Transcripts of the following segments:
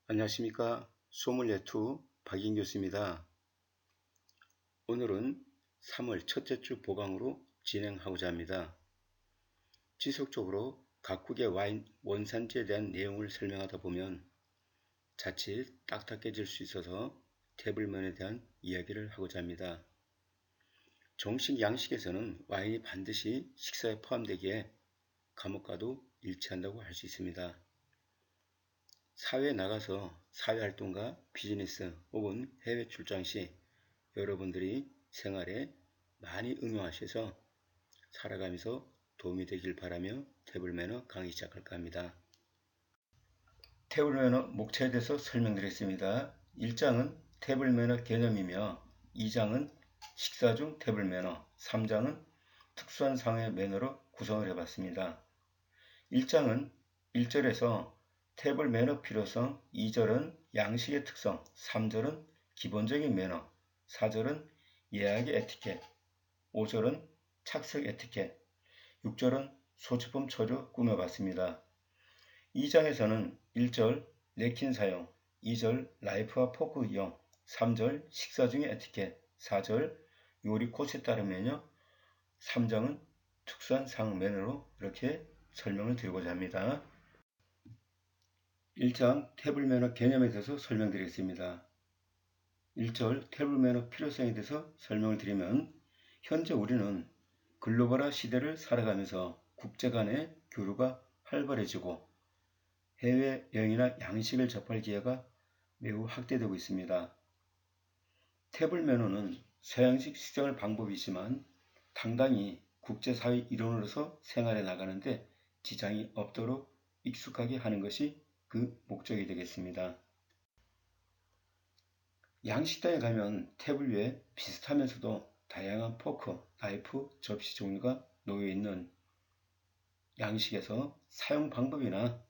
안녕하십니까. 소믈리에2 박인 교수입니다. 오늘은 3월 첫째 주 보강으로 진행하고자 합니다. 지속적으로 각국의 와인 원산지에 대한 내용을 설명하다 보면 자칫 딱딱해질 수 있어서 테이블먼에 대한 이야기를 하고자 합니다. 정식 양식에서는 와인이 반드시 식사에 포함되기에 과목과도 일치한다고 할 수 있습니다. 사회에 나가서 사회활동과 비즈니스 혹은 해외 출장 시 여러분들이 생활에 많이 응용하셔서 살아가면서 도움이 되길 바라며 테이블 매너 강의 시작할까 합니다. 테이블 매너 목차에 대해서 설명드리겠습니다. 1장은 테이블 매너 개념이며 2장은 식사 중 테이블 매너, 3장은 특수한 상황의 매너로 구성을 해봤습니다. 1장은 1절에서 테이블 매너 필요성, 2절은 양식의 특성, 3절은 기본적인 매너, 4절은 예약의 에티켓, 5절은 착석 에티켓, 6절은 소지품 처리 꾸며봤습니다. 2장에서는 1절 냅킨 사용, 2절 나이프와 포크 이용, 3절 식사 중의 에티켓, 4절 요리 코스에 따른 메뉴, 3장은 특수한 상황 매너로 이렇게 설명을 드리고자 합니다. 1장 테이블 매너 개념에 대해서 설명드리겠습니다. 1절 테이블 매너 필요성에 대해서 설명을 드리면 현재 우리는 글로벌화 시대를 살아가면서 국제 간의 교류가 활발해지고 해외여행이나 양식을 접할 기회가 매우 확대되고 있습니다. 테이블 매너는 서양식 식생활 방법이지만 당당히 국제사회 일원으로서 생활해 나가는데 지장이 없도록 익숙하게 하는 것이 그 목적이 되겠습니다. 양식당에 가면 테이블 위에 비슷하면서도 다양한 포크, 나이프, 접시 종류가 놓여 있는 양식에서 사용 방법이나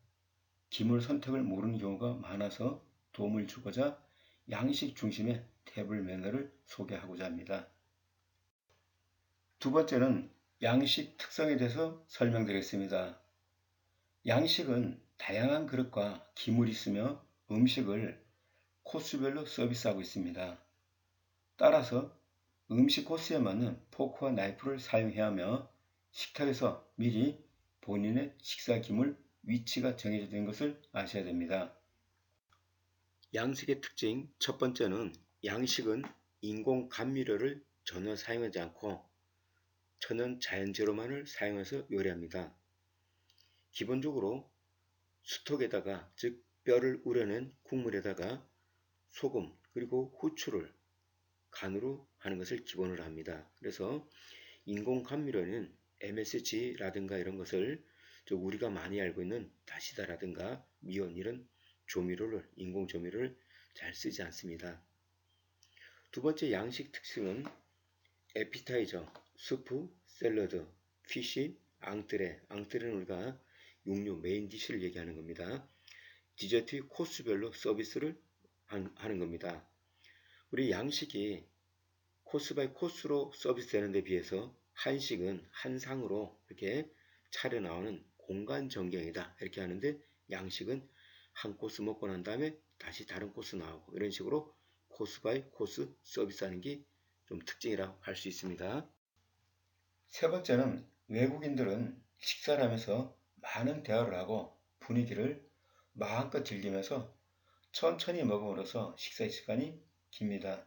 기물 선택을 모르는 경우가 많아서 도움을 주고자 양식 중심의 테이블 매너를 소개하고자 합니다. 두 번째는 양식 특성에 대해서 설명드리겠습니다. 양식은 다양한 그릇과 기물이 있으며 음식을 코스별로 서비스하고 있습니다. 따라서 음식 코스에 맞는 포크와 나이프를 사용해야 하며 식탁에서 미리 본인의 식사 기물 위치가 정해져 있는 것을 아셔야 됩니다. 양식의 특징 첫 번째는 양식은 인공 감미료를 전혀 사용하지 않고 천연 자연 재료만을 사용해서 요리합니다. 기본적으로 수톡에다가 즉 뼈를 우려낸 국물에다가 소금 그리고 후추를 간으로 하는 것을 기본으로 합니다. 그래서 인공 감미료는 MSG라든가 이런 것을 우리가 많이 알고 있는 다시다라든가 미온 이런 조미료를 인공 조미료를 잘 쓰지 않습니다. 두 번째 양식 특징은 에피타이저, 수프, 샐러드, 피쉬, 앙뜨레, 앙뜨레는 우리가 육류 메인 디쉬를 얘기하는 겁니다. 디저트 코스별로 서비스를 하는 겁니다. 우리 양식이 코스 바이 코스로 서비스되는 데 비해서 한식은 한 상으로 이렇게 차려 나오는 공간 전경이다 이렇게 하는데 양식은 한 코스 먹고 난 다음에 다시 다른 코스 나오고 이런 식으로 코스 바이 코스 서비스하는 게 좀 특징이라고 할 수 있습니다. 세 번째는 외국인들은 식사를 하면서 많은 대화를 하고 분위기를 마음껏 즐기면서 천천히 먹음으로써 식사 시간이 깁니다.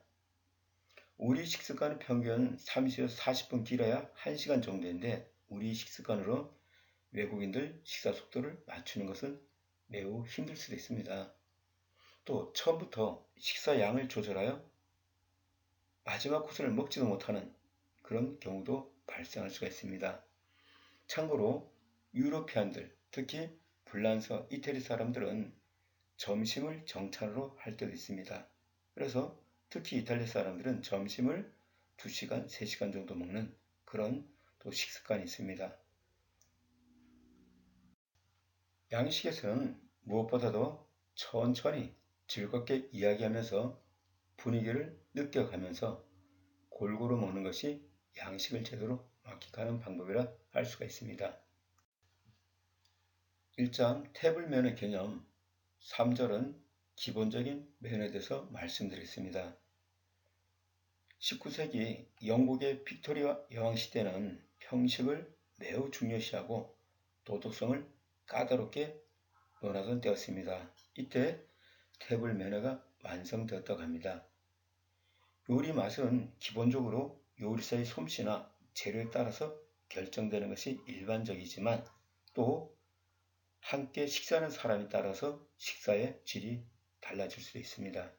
우리 식습관은 평균 30에서 40분 길어야 1시간 정도인데 우리 식습관으로 외국인들 식사 속도를 맞추는 것은 매우 힘들 수도 있습니다. 또 처음부터 식사 양을 조절하여 마지막 코스를 먹지도 못하는 그런 경우도 발생할 수가 있습니다. 참고로 유러피안들, 특히 불란서, 이태리 사람들은 점심을 정餐으로 할 때도 있습니다. 그래서 특히 이탈리아 사람들은 점심을 2시간, 3시간 정도 먹는 그런 또 식습관이 있습니다. 양식에서는 무엇보다도 천천히 즐겁게 이야기하면서 분위기를 느껴가면서 골고루 먹는 것이 양식을 제대로 만끽하는 방법이라 할 수가 있습니다. 1장 테이블 매너 개념 3절은 기본적인 매너에 대해서 말씀드렸습니다. 19세기 영국의 빅토리아 여왕 시대는 형식을 매우 중요시하고 도덕성을 까다롭게 논하던 때였습니다. 이때 테이블 매너가 완성되었다고 합니다. 요리 맛은 기본적으로 요리사의 솜씨나 재료에 따라서 결정되는 것이 일반적이지만 또 함께 식사하는 사람에 따라서 식사의 질이 달라질 수도 있습니다.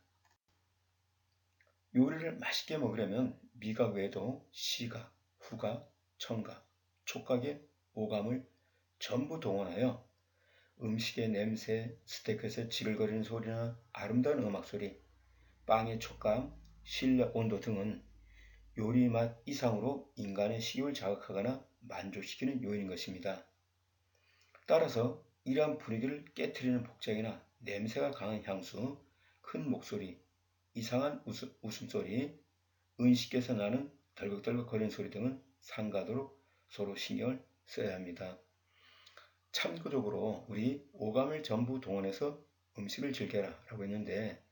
요리를 맛있게 먹으려면 미각 외에도 시각, 후각, 청각, 촉각의 오감을 전부 동원하여 음식의 냄새, 스테이크에서 지글거리는 소리나 아름다운 음악 소리, 빵의 촉감, 실내 온도 등은 요리 맛 이상으로 인간의 식욕을 자극하거나 만족시키는 요인인 것입니다. 따라서 이러한 분위기를 깨트리는 복장이나 냄새가 강한 향수, 큰 목소리, 이상한 웃음소리, 의식에서 나는 덜컥덜컥 거리는 소리 등은 상가도록 서로 신경을 써야 합니다. 참고적으로 우리 오감을 전부 동원해서 음식을 즐겨라 라고 했는데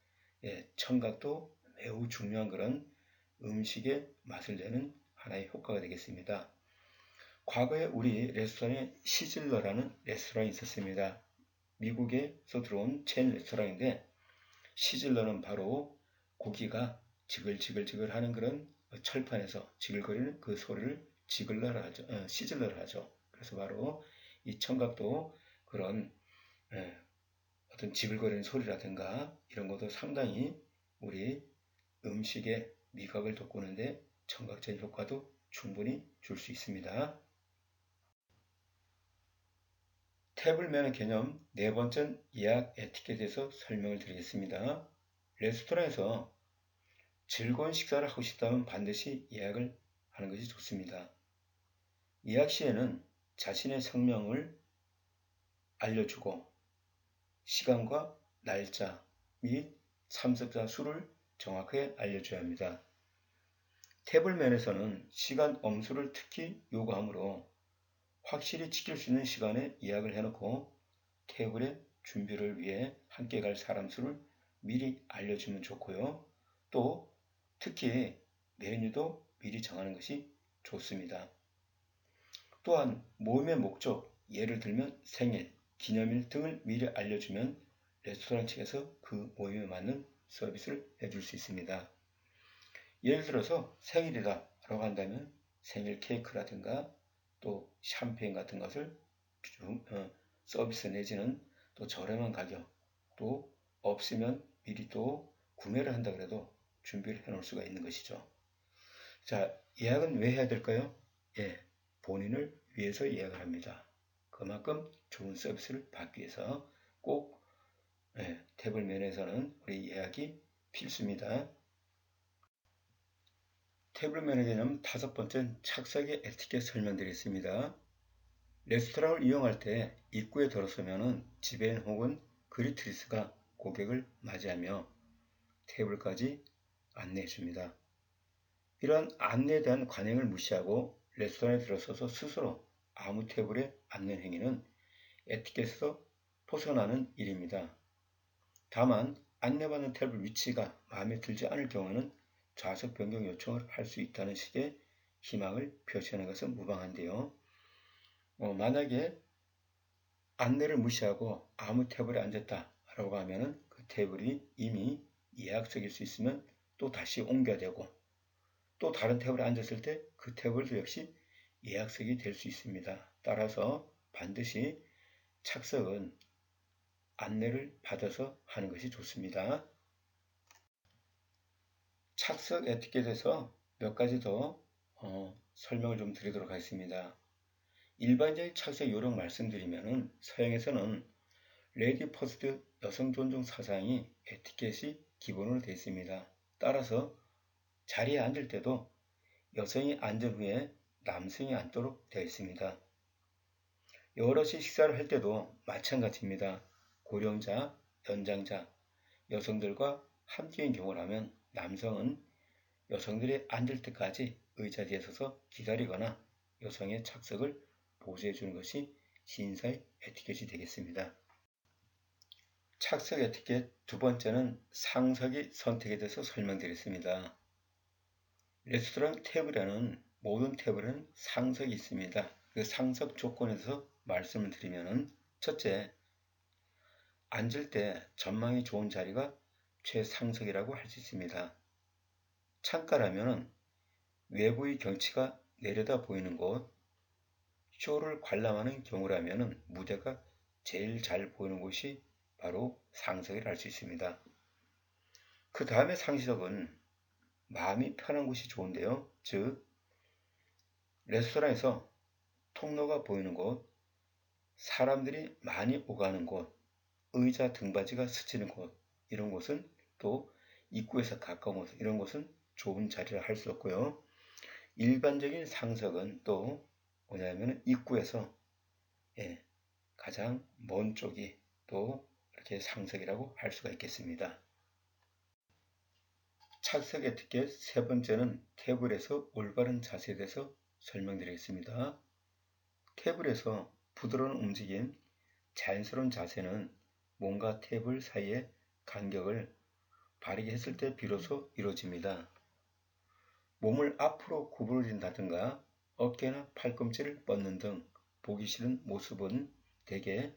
청각도 매우 중요한 그런 음식의 맛을 내는 하나의 효과가 되겠습니다. 과거에 우리 레스토랑에 시즐러라는 레스토랑이 있었습니다. 미국에서 들어온 체인 레스토랑인데 시즐러는 바로 고기가 지글지글 하는 그런 철판에서 지글거리는 그 소리를 시즐러를 하죠. 그래서 바로 이 청각도 그런 어떤 지글거리는 소리라든가 이런 것도 상당히 우리 음식의 미각을 돋구는데 청각적인 효과도 충분히 줄 수 있습니다. 테이블 매너 개념 네 번째 예약 에티켓에 대해서 설명을 드리겠습니다. 레스토랑에서 즐거운 식사를 하고 싶다면 반드시 예약을 하는 것이 좋습니다. 예약 시에는 자신의 성명을 알려주고 시간과 날짜 및 참석자 수를 정확하게 알려줘야 합니다. 테이블 면에서는 시간 엄수를 특히 요구하므로 확실히 지킬 수 있는 시간에 예약을 해놓고 테이블의 준비를 위해 함께 갈 사람 수를 미리 알려주면 좋고요. 또 특히 메뉴도 미리 정하는 것이 좋습니다. 또한 모임의 목적, 예를 들면 생일, 기념일 등을 미리 알려주면 레스토랑 측에서 그 모임에 맞는 서비스를 해줄 수 있습니다. 예를 들어서 생일이다 라고 한다면 생일 케이크라든가 또 샴페인 같은 것을 서비스 내지는 또 저렴한 가격 또 없으면 미리 또 구매를 한다 그래도 준비를 해 놓을 수가 있는 것이죠. 자, 예약은 왜 해야 될까요? 본인을 위해서 예약을 합니다. 그만큼 좋은 서비스를 받기 위해서 꼭 테이블 면에서는 우리 예약이 필수입니다. 테이블 면에 대한 다섯 번째 착석의 에티켓 설명드리겠습니다. 레스토랑을 이용할 때 입구에 들어서면 지배인 혹은 그리트리스가 고객을 맞이하며 테이블까지 안내해 줍니다. 이러한 안내에 대한 관행을 무시하고 레스토랑에 들어서서 스스로 아무 테이블에 앉는 행위는 에티켓에서 벗어나는 일입니다. 다만 안내받는 테이블 위치가 마음에 들지 않을 경우는 좌석 변경 요청을 할 수 있다는 식의 희망을 표시하는 것은 무방한데요. 만약에 안내를 무시하고 아무 테이블에 앉았다라고 하면 그 테이블이 이미 예약석일 수 있으면 또 다시 옮겨야 되고 또 다른 테이블에 앉았을 때 그 테이블도 역시 예약석이 될 수 있습니다. 따라서 반드시 착석은 안내를 받아서 하는 것이 좋습니다. 착석 에티켓에서 몇 가지 더 설명을 좀 드리도록 하겠습니다. 일반적인 착석 요령 말씀드리면 서양에서는 레디 퍼스트 여성 존중 사상이 에티켓이 기본으로 되어 있습니다. 따라서 자리에 앉을 때도 여성이 앉은 후에 남성이 앉도록 되어 있습니다. 여럿이 식사를 할 때도 마찬가지입니다. 고령자, 연장자, 여성들과 함께인 경우라면 남성은 여성들이 앉을 때까지 의자 뒤에 서서 기다리거나 여성의 착석을 보수해 주는 것이 신사의 에티켓이 되겠습니다. 착석 에티켓 두 번째는 상석이 선택에 대해서 설명드리겠습니다. 레스토랑 테이블에는 모든 테이블에는 상석이 있습니다. 그 상석 조건에서 말씀을 드리면은 첫째, 앉을 때 전망이 좋은 자리가 최상석이라고 할 수 있습니다. 창가라면은 외부의 경치가 내려다 보이는 곳, 쇼를 관람하는 경우라면은 무대가 제일 잘 보이는 곳이 바로 상석이라 할 수 있습니다. 그 다음에 상식은 마음이 편한 곳이 좋은데요. 즉, 레스토랑에서 통로가 보이는 곳, 사람들이 많이 오가는 곳, 의자 등받이가 스치는 곳, 이런 곳은 또 입구에서 가까운 곳, 이런 곳은 좋은 자리라 할 수 없고요. 일반적인 상석은 또 뭐냐면 입구에서 가장 먼 쪽이 또 이렇게 상석이라고 할 수가 있겠습니다. 착석 에티켓 세 번째는 테이블에서 올바른 자세에 대해서 설명드리겠습니다. 테이블에서 부드러운 움직임, 자연스러운 자세는 몸과 테이블 사이의 간격을 바르게 했을 때 비로소 이루어집니다. 몸을 앞으로 구부러진다든가 어깨나 팔꿈치를 뻗는 등 보기 싫은 모습은 대개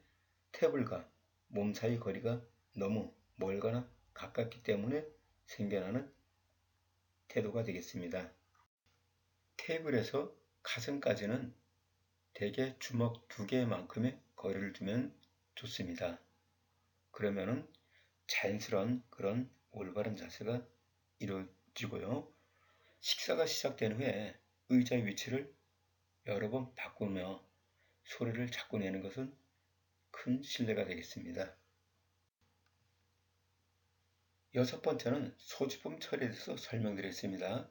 테이블과 몸 사이 거리가 너무 멀거나 가깝기 때문에 생겨나는 태도가 되겠습니다. 테이블에서 가슴까지는 대개 주먹 2개만큼의 거리를 두면 좋습니다. 그러면은 자연스러운 그런 올바른 자세가 이루어지고요. 식사가 시작된 후에 의자의 위치를 여러 번 바꾸며 소리를 자꾸 내는 것은 큰 실례가 되겠습니다. 여섯 번째는 소지품 처리에 대해서 설명드리겠습니다.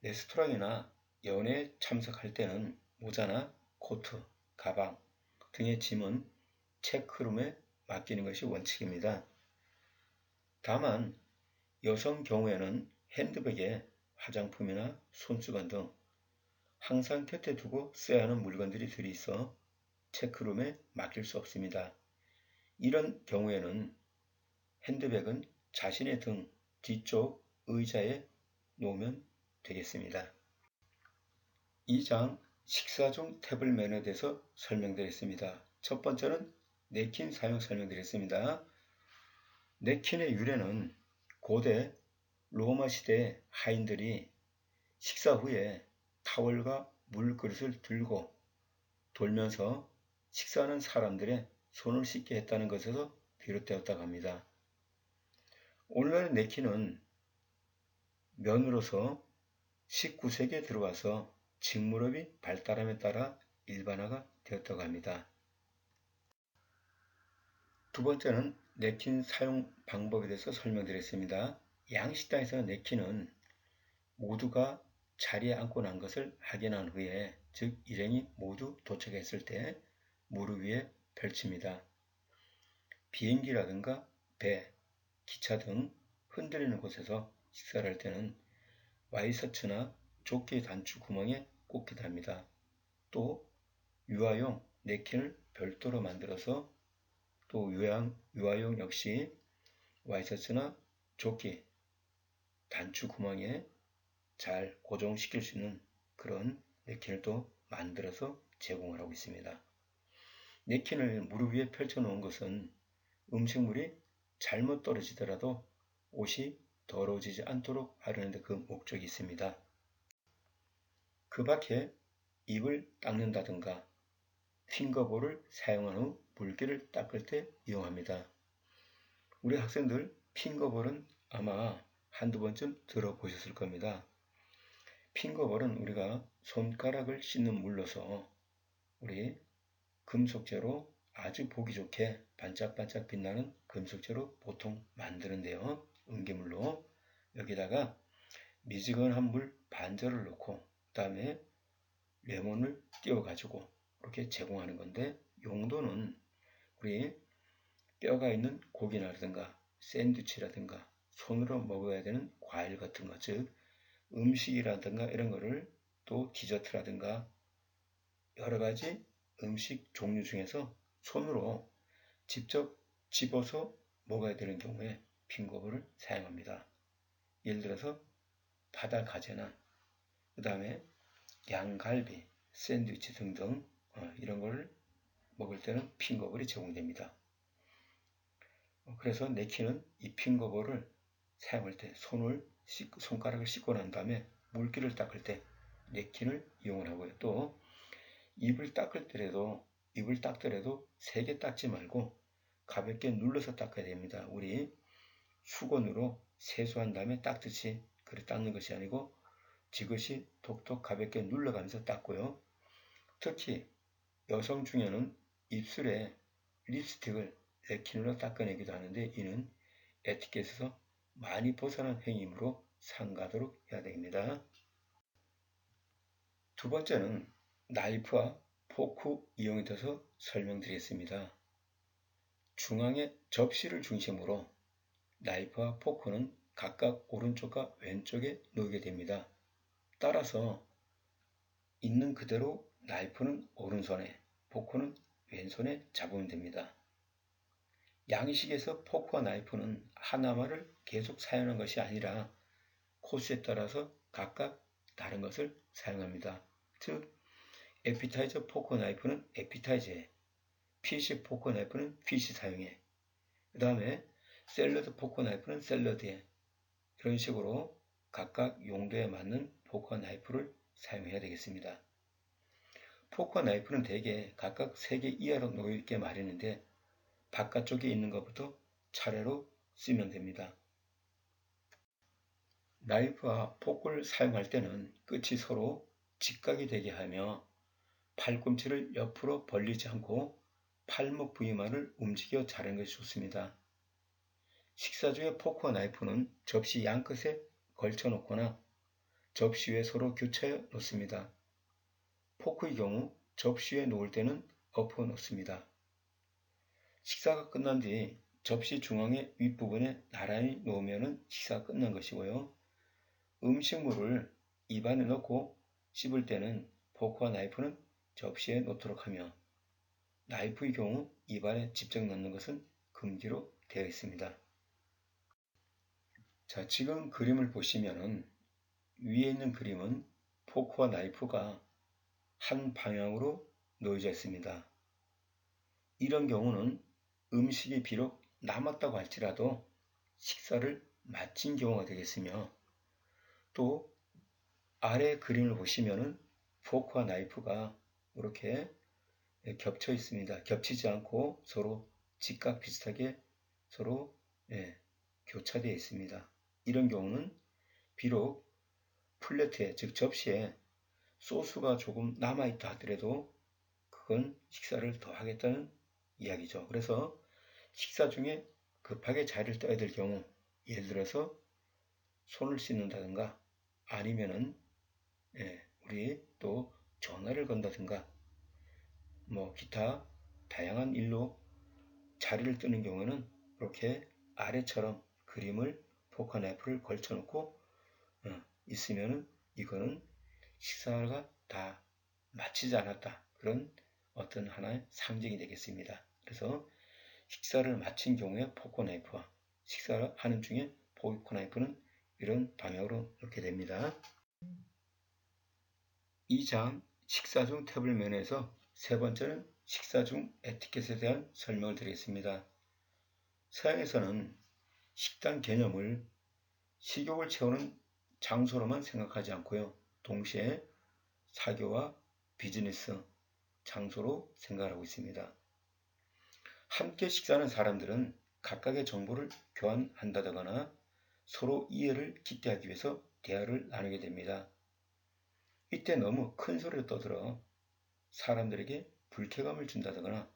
레스토랑이나 연회에 참석할 때는 모자나 코트, 가방 등의 짐은 체크룸에 맡기는 것이 원칙입니다. 다만 여성 경우에는 핸드백에 화장품이나 손수건 등 항상 곁에 두고 써야 하는 물건들이 들어있어 체크룸에 맡길 수 없습니다. 이런 경우에는 핸드백은 자신의 등 뒤쪽 의자에 놓으면 되겠습니다. 2장 식사 중 태블 매너에 대해서 설명드리겠습니다. 첫 번째는 냅킨 사용 설명드리겠습니다. 냅킨의 유래는 고대 로마 시대 하인들이 식사 후에 타월과 물그릇을 들고 돌면서 식사하는 사람들의 손을 씻게 했다는 것에서 비롯되었다고 합니다. 오늘날의 냅킨은 면으로서 19세기에 들어와서 직무업이 발달함에 따라 일반화가 되었다고 합니다. 두 번째는 냅킨 사용 방법에 대해서 설명드리겠습니다. 양식당에서 냅킨은 모두가 자리에 앉고 난 것을 확인한 후에, 즉 일행이 모두 도착했을 때 무릎 위에 펼칩니다. 비행기라든가 배, 기차 등 흔들리는 곳에서 식사를 할 때는 와이셔츠나 조끼 단추 구멍에 꽂기도 합니다. 또 유아용 냅킨을 별도로 만들어서 또 유아용 역시 와이셔츠나 조끼 단추 구멍에 잘 고정시킬 수 있는 그런 냅킨을 또 만들어서 제공을 하고 있습니다. 냅킨을 무릎 위에 펼쳐 놓은 것은 음식물이 잘못 떨어지더라도 옷이 더러워지지 않도록 하려는 데 그 목적이 있습니다. 그 밖에 입을 닦는다든가 핑거볼을 사용한 후 물기를 닦을 때 이용합니다. 우리 학생들 핑거볼은 아마 한두 번쯤 들어보셨을 겁니다. 핑거볼은 우리가 손가락을 씻는 물로서 우리 금속재로 아주 보기 좋게 반짝반짝 빛나는 금속재로 보통 만드는데요. 은기물로 여기다가 미지근한 물 반절을 넣고 그 다음에 레몬을 띄워 가지고 이렇게 제공하는 건데, 용도는 우리 뼈가 있는 고기라든가 샌드위치라든가 손으로 먹어야 되는 과일 같은 것, 즉 음식이라든가 이런 거를, 또 디저트라든가 여러 가지 음식 종류 중에서 손으로 직접 집어서 먹어야 되는 경우에 핀거브를 사용합니다. 예를 들어서 바다가재나 그 다음에 양갈비, 샌드위치 등등 이런 걸 먹을 때는 핀거블이 제공됩니다. 그래서 네킨은 이 핀거블을 사용할 때 손가락을 씻고 난 다음에 물기를 닦을 때 냅킨을 이용을 하고요. 또 입을 닦더라도 세게 닦지 말고 가볍게 눌러서 닦아야 됩니다. 우리 수건으로 세수한 다음에 닦듯이 그렇게 닦는 것이 아니고 지그시 톡톡 가볍게 눌러가면서 닦고요. 특히 여성 중에는 입술에 립스틱을 냅킨으로 닦아내기도 하는데 이는 에티켓에서 많이 벗어난 행위이므로 삼가도록 해야 됩니다. 두 번째는 나이프와 포크 이용에 대해서 설명드리겠습니다. 중앙의 접시를 중심으로 나이프와 포크는 각각 오른쪽과 왼쪽에 놓이게 됩니다. 따라서 있는 그대로 나이프는 오른손에, 포크는 왼손에 잡으면 됩니다. 양식에서 포크와 나이프는 하나만을 계속 사용하는 것이 아니라 코스에 따라서 각각 다른 것을 사용합니다. 즉, 에피타이저 포크 나이프는 에피타이저에, 피쉬 포크 나이프는 피쉬 사용해, 그 다음에 샐러드 포크 나이프는 샐러드에, 이런 식으로 각각 용도에 맞는 포크와 나이프를 사용해야 되겠습니다. 포크와 나이프는 대개 각각 3개 이하로 놓여있게 마련인데 바깥쪽에 있는 것부터 차례로 쓰면 됩니다. 나이프와 포크를 사용할 때는 끝이 서로 직각이 되게 하며 팔꿈치를 옆으로 벌리지 않고 팔목 부위만을 움직여 자르는 것이 좋습니다. 식사 중에 포크와 나이프는 접시 양끝에 걸쳐 놓거나 접시 위에 서로 교차해 놓습니다. 포크의 경우 접시 위에 놓을 때는 엎어 놓습니다. 식사가 끝난 뒤 접시 중앙의 윗부분에 나란히 놓으면 식사가 끝난 것이고요. 음식물을 입안에 넣고 씹을 때는 포크와 나이프는 접시에 놓도록 하며 나이프의 경우 입안에 직접 넣는 것은 금지로 되어 있습니다. 자, 지금 그림을 보시면은 위에 있는 그림은 포크와 나이프가 한 방향으로 놓여져 있습니다. 이런 경우는 음식이 비록 남았다고 할지라도 식사를 마친 경우가 되겠으며 또 아래 그림을 보시면은 포크와 나이프가 이렇게 겹쳐 있습니다. 겹치지 않고 서로 직각 비슷하게 서로 교차되어 있습니다. 이런 경우는 비록 플레트에 즉 접시에 소스가 조금 남아있다 하더라도 그건 식사를 더 하겠다는 이야기죠. 그래서 식사 중에 급하게 자리를 떠야 될 경우 예를 들어서 손을 씻는다든가 아니면은 우리 또 전화를 건다든가 뭐 기타 다양한 일로 자리를 뜨는 경우는 이렇게 아래처럼 그림을 포크와 나이프를 걸쳐 놓고 있으면은 이거는 식사가 다 마치지 않았다. 그런 어떤 하나의 상징이 되겠습니다. 그래서 식사를 마친 경우에 포크와 나이프와 식사를 하는 중에 포크와 나이프는 이런 방향으로 놓게 됩니다. 2장 식사 중 테이블면에서 세 번째는 식사 중 에티켓에 대한 설명을 드리겠습니다. 서양에서는 식당 개념을 식욕을 채우는 장소로만 생각하지 않고요. 동시에 사교와 비즈니스 장소로 생각하고 있습니다. 함께 식사하는 사람들은 각각의 정보를 교환한다거나 서로 이해를 깊게 하기 위해서 대화를 나누게 됩니다. 이때 너무 큰 소리로 떠들어 사람들에게 불쾌감을 준다거나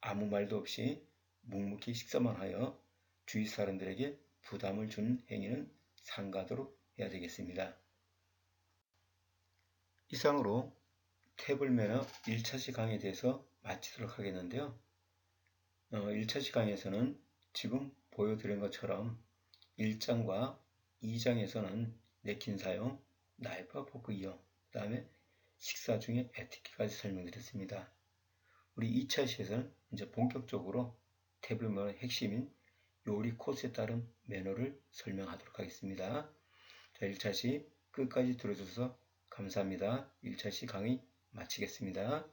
아무 말도 없이 묵묵히 식사만 하여 주위 사람들에게 부담을 주는 행위는 삼가도록 해야 되겠습니다. 이상으로 테이블 매너 1차시 강의에 대해서 마치도록 하겠는데요. 1차시 강의에서는 지금 보여드린 것처럼 1장과 2장에서는 냅킨 사용, 나이프와 포크 이용, 그 다음에 식사 중에 에티켓까지 설명드렸습니다. 우리 2차시에서는 이제 본격적으로 테이블 매너의 핵심인 요리 코스에 따른 매너를 설명하도록 하겠습니다. 자, 1차 시 끝까지 들어주셔서 감사합니다. 1차 시 강의 마치겠습니다.